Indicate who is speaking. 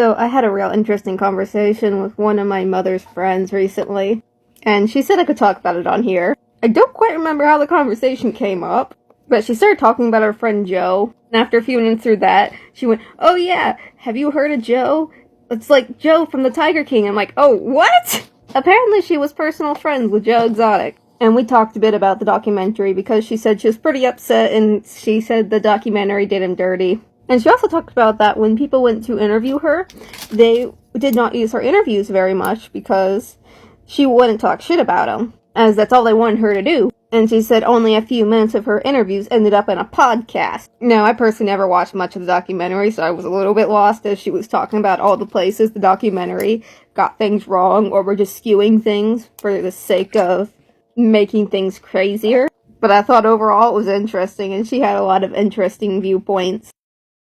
Speaker 1: So I had a real interesting conversation with one of my mother's friends recently, and she said I could talk about it on here. I don't quite remember how the conversation came up, but she started talking about her friend Joe, and after a few minutes through that, she went, "Oh yeah, have you heard of Joe? It's like Joe from the Tiger King." I'm like, "Oh, what?" Apparently she was personal friends with Joe Exotic. And we talked a bit about the documentary because she said she was pretty upset and she said the documentary did him dirty. And she also talked about that when people went to interview her, they did not use her interviews very much because she wouldn't talk shit about them, as that's all they wanted her to do. And she said only a few minutes of her interviews ended up in a podcast. Now, I personally never watched much of the documentary, so I was a little bit lost as she was talking about all the places the documentary got things wrong or were just skewing things for the sake of making things crazier. But I thought overall it was interesting, and she had a lot of interesting viewpoints.